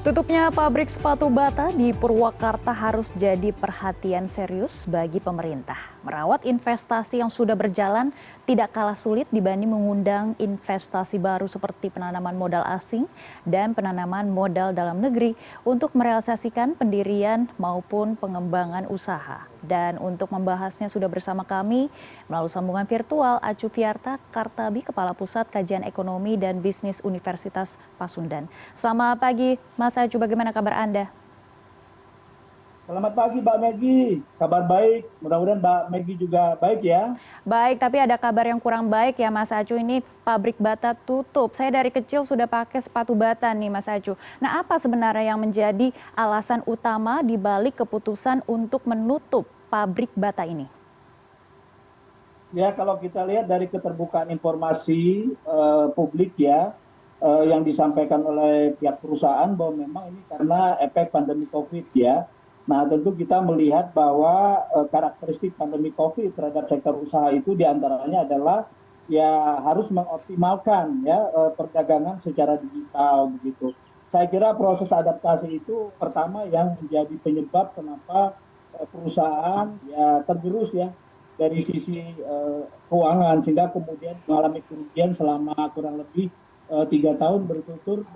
Tutupnya pabrik sepatu bata di Purwakarta harus jadi perhatian serius bagi pemerintah. Merawat investasi yang sudah berjalan tidak kalah sulit dibanding mengundang investasi baru seperti penanaman modal asing dan penanaman modal dalam negeri untuk merealisasikan pendirian maupun pengembangan usaha. Dan untuk membahasnya sudah bersama kami melalui sambungan virtual Acu Fiarta Kartabi, Kepala Pusat Kajian Ekonomi dan Bisnis Universitas Pasundan. Selamat pagi, Mas Acu, bagaimana kabar Anda? Selamat pagi Mbak Megi, kabar baik. Mudah-mudahan Mbak Megi juga baik ya. Baik, tapi ada kabar yang kurang baik ya Mas Acu, ini pabrik bata tutup. Saya dari kecil sudah pakai sepatu bata nih Mas Acu. Nah, apa sebenarnya yang menjadi alasan utama di balik keputusan untuk menutup pabrik bata ini? Ya kalau kita lihat dari keterbukaan informasi publik ya, yang disampaikan oleh pihak perusahaan bahwa memang ini karena efek pandemi COVID ya. Nah tentu kita melihat bahwa karakteristik pandemi COVID terhadap sektor usaha itu diantaranya adalah ya harus mengoptimalkan ya perdagangan secara digital begitu. Saya kira proses adaptasi itu pertama yang menjadi penyebab kenapa perusahaan ya tergerus ya dari sisi keuangan sehingga kemudian mengalami kerugian selama kurang lebih 3 tahun berturut-turut.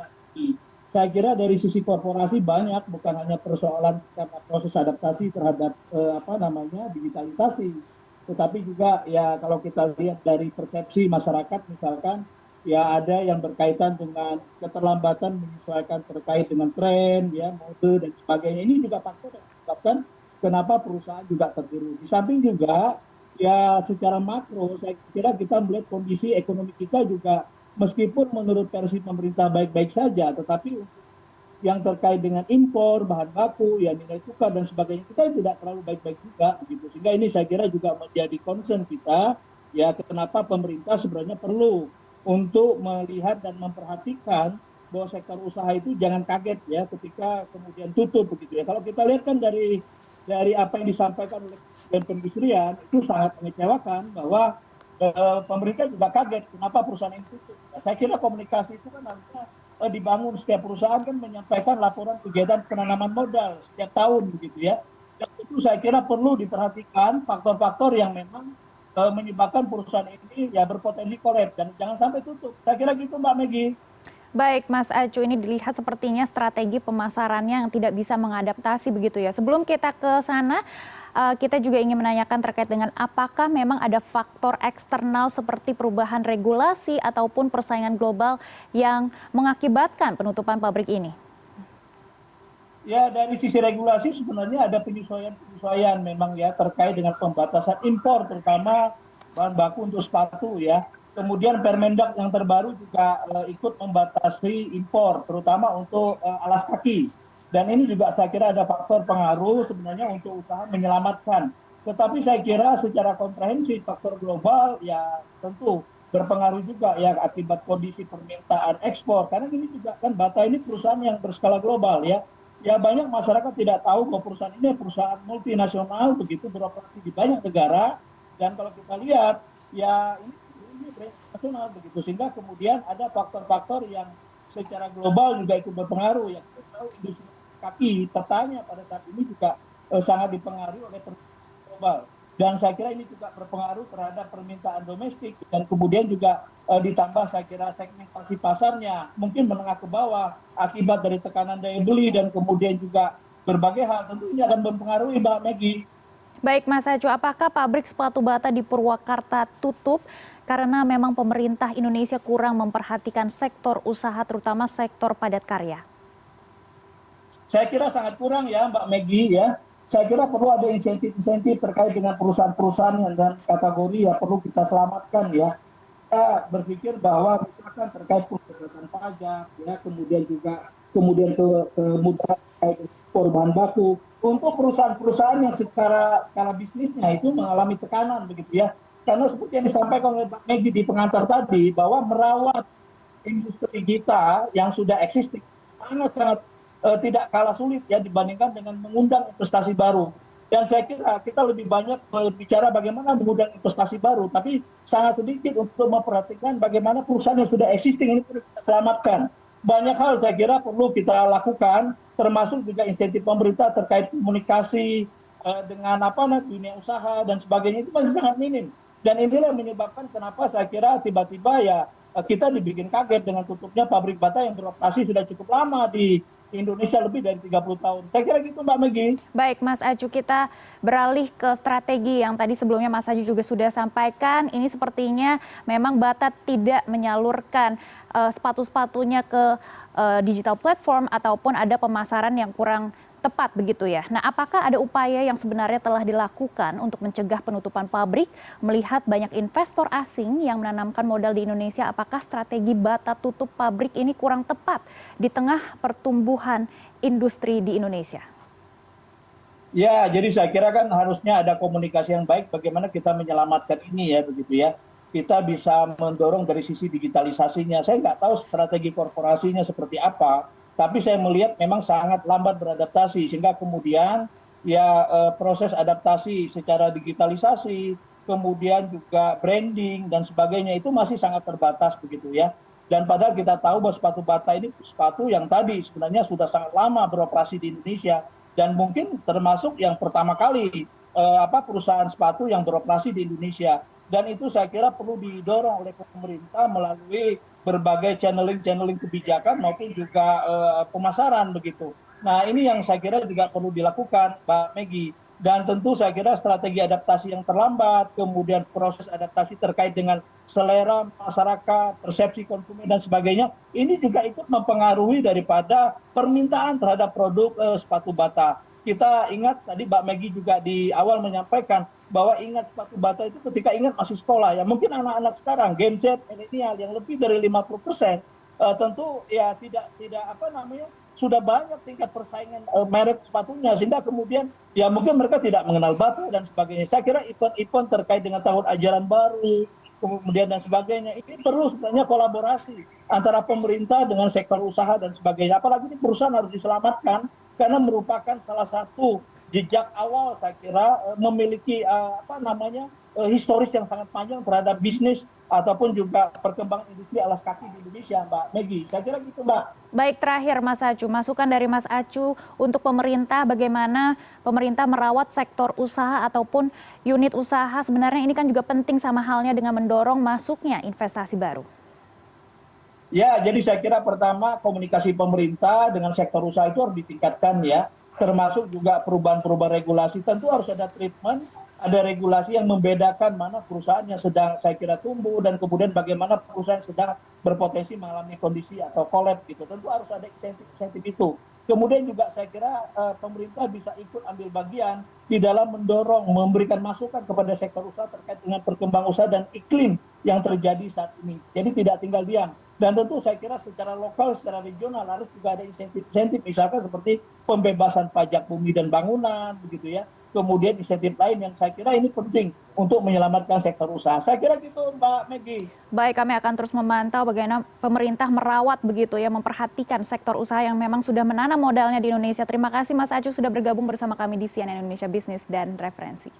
Saya kira dari sisi korporasi banyak, bukan hanya persoalan karena proses adaptasi terhadap digitalisasi, tetapi juga ya kalau kita lihat dari persepsi masyarakat misalkan ya ada yang berkaitan dengan keterlambatan menyesuaikan terkait dengan tren ya mode dan sebagainya. Ini juga faktor yang menyebabkan kenapa perusahaan juga tergerus. Di samping juga ya secara makro saya kira kita melihat kondisi ekonomi kita juga meskipun menurut versi pemerintah baik-baik saja, tetapi untuk yang terkait dengan impor, bahan baku, ya nilai tukar dan sebagainya, kita tidak terlalu baik-baik juga, gitu. Sehingga ini saya kira juga menjadi concern kita, ya kenapa pemerintah sebenarnya perlu untuk melihat dan memperhatikan bahwa sektor usaha itu jangan kaget ya ketika kemudian tutup begitu ya. Kalau kita lihat kan dari apa yang disampaikan oleh Kementerian Perindustrian itu sangat mengecewakan bahwa pemerintah juga kaget kenapa perusahaan ini tutup. Nah, saya kira komunikasi itu kan harusnya dibangun, setiap perusahaan kan menyampaikan laporan kegiatan penanaman modal setiap tahun begitu ya. Dan itu saya kira perlu diperhatikan faktor-faktor yang memang menyebabkan perusahaan ini ya berpotensi kolaps dan jangan sampai tutup. Saya kira gitu Mbak Megi. Baik, Mas Acu, ini dilihat sepertinya strategi pemasarannya yang tidak bisa mengadaptasi begitu ya. Sebelum kita ke sana, kita juga ingin menanyakan terkait dengan apakah memang ada faktor eksternal seperti perubahan regulasi ataupun persaingan global yang mengakibatkan penutupan pabrik ini? Ya dari sisi regulasi sebenarnya ada penyesuaian-penyesuaian memang ya terkait dengan pembatasan impor terutama bahan baku untuk sepatu ya. Kemudian Permendak yang terbaru juga ikut membatasi impor terutama untuk alas kaki. Dan ini juga saya kira ada faktor pengaruh sebenarnya untuk usaha menyelamatkan. Tetapi saya kira secara komprehensif faktor global ya tentu berpengaruh juga ya akibat kondisi permintaan ekspor. Karena ini juga kan Bata ini perusahaan yang berskala global ya. Ya banyak masyarakat tidak tahu bahwa perusahaan ini perusahaan multinasional begitu beroperasi di banyak negara. Dan kalau kita lihat ya ini brand nasional begitu sehingga kemudian ada faktor-faktor yang secara global juga ikut berpengaruh ya. Kita tahu industri kaki petanya pada saat ini juga sangat dipengaruhi oleh permintaan global dan saya kira ini juga berpengaruh terhadap permintaan domestik dan kemudian juga ditambah saya kira segmentasi pasarnya mungkin menengah ke bawah akibat dari tekanan daya beli dan kemudian juga berbagai hal tentu ini akan mempengaruhi Mbak Megi. Baik, Mas Acu, apakah pabrik sepatu bata di Purwakarta tutup karena memang pemerintah Indonesia kurang memperhatikan sektor usaha terutama sektor padat karya? Saya kira sangat kurang ya Mbak Megi ya. Saya kira perlu ada insentif-insentif terkait dengan perusahaan-perusahaan dan kategori ya perlu kita selamatkan ya. Kita berpikir bahwa misalkan terkait pembebasan pajak ya kemudian kemudahan terkait ekspor bahan baku untuk perusahaan-perusahaan yang secara skala bisnisnya itu mengalami tekanan begitu ya. Karena seperti yang disampaikan oleh Mbak Megi di pengantar tadi bahwa merawat industri kita yang sudah existing sangat-sangat tidak kalah sulit ya dibandingkan dengan mengundang investasi baru. Dan saya kira kita lebih banyak berbicara bagaimana mengundang investasi baru, tapi sangat sedikit untuk memperhatikan bagaimana perusahaan yang sudah existing ini perlu kita selamatkan. banyak hal saya kira perlu kita lakukan, termasuk juga insentif pemerintah terkait komunikasi dengan dunia usaha dan sebagainya itu masih sangat minim. Dan inilah yang menyebabkan kenapa saya kira tiba-tiba ya kita dibikin kaget dengan tutupnya pabrik bata yang beroperasi sudah cukup lama di Indonesia lebih dari 30 tahun. Saya kira gitu Mbak Megi. Baik, Mas Acu, kita beralih ke strategi yang tadi sebelumnya Mas Acu juga sudah sampaikan. Ini sepertinya memang Bata tidak menyalurkan sepatu-sepatunya ke digital platform ataupun ada pemasaran yang kurang tepat begitu ya. Nah, apakah ada upaya yang sebenarnya telah dilakukan untuk mencegah penutupan pabrik, melihat banyak investor asing yang menanamkan modal di Indonesia? Apakah strategi Bata tutup pabrik ini kurang tepat di tengah pertumbuhan industri di Indonesia? Ya, jadi saya kira kan harusnya ada komunikasi yang baik bagaimana kita menyelamatkan ini ya begitu ya. Kita bisa mendorong dari sisi digitalisasinya. Saya nggak tahu strategi korporasinya seperti apa, tapi saya melihat memang sangat lambat beradaptasi sehingga kemudian ya proses adaptasi secara digitalisasi, kemudian juga branding dan sebagainya itu masih sangat terbatas begitu ya. Dan padahal kita tahu bahwa sepatu Bata ini sepatu yang tadi sebenarnya sudah sangat lama beroperasi di Indonesia dan mungkin termasuk yang pertama kali perusahaan sepatu yang beroperasi di Indonesia. Dan itu saya kira perlu didorong oleh pemerintah melalui berbagai channeling kebijakan maupun juga pemasaran begitu. Nah ini yang saya kira juga perlu dilakukan Mbak Megi. Dan tentu saya kira strategi adaptasi yang terlambat, kemudian proses adaptasi terkait dengan selera masyarakat, persepsi konsumen dan sebagainya, ini juga ikut mempengaruhi daripada permintaan terhadap produk sepatu Bata. Kita ingat tadi Mbak Megi juga di awal menyampaikan bahwa ingat sepatu Bata itu ketika ingat masih sekolah ya. Mungkin anak-anak sekarang Gen Z milenial yang lebih dari 50% tentu ya tidak sudah banyak tingkat persaingan merek sepatunya sehingga kemudian ya mungkin mereka tidak mengenal Bata dan sebagainya. Saya kira event-event terkait dengan tahun ajaran baru kemudian dan sebagainya ini perlu sebenarnya kolaborasi antara pemerintah dengan sektor usaha dan sebagainya. Apalagi ini perusahaan harus diselamatkan karena merupakan salah satu jejak awal saya kira memiliki historis yang sangat panjang terhadap bisnis ataupun juga perkembangan industri alas kaki di Indonesia, Mbak Megi. Saya kira gitu, Mbak. Baik, terakhir Mas Acu, masukan dari Mas Acu untuk pemerintah, bagaimana pemerintah merawat sektor usaha ataupun unit usaha, sebenarnya ini kan juga penting sama halnya dengan mendorong masuknya investasi baru. Ya, jadi saya kira pertama komunikasi pemerintah dengan sektor usaha itu harus ditingkatkan ya, termasuk juga perubahan-perubahan regulasi. Tentu harus ada treatment, ada regulasi yang membedakan mana perusahaan yang sedang saya kira tumbuh dan kemudian bagaimana perusahaan yang sedang berpotensi mengalami kondisi atau collapse gitu. Tentu harus ada insentif itu. Kemudian juga saya kira pemerintah bisa ikut ambil bagian di dalam mendorong, memberikan masukan kepada sektor usaha terkait dengan perkembangan usaha dan iklim yang terjadi saat ini. Jadi tidak tinggal diam. Dan tentu saya kira secara lokal, secara regional harus juga ada insentif-insentif misalkan seperti pembebasan pajak bumi dan bangunan begitu ya. Kemudian insentif lain yang saya kira ini penting untuk menyelamatkan sektor usaha. Saya kira gitu Mbak Megi. Baik, kami akan terus memantau bagaimana pemerintah merawat begitu ya, memperhatikan sektor usaha yang memang sudah menanam modalnya di Indonesia. Terima kasih Mas Acu sudah bergabung bersama kami di CNN Indonesia Bisnis dan Referensi.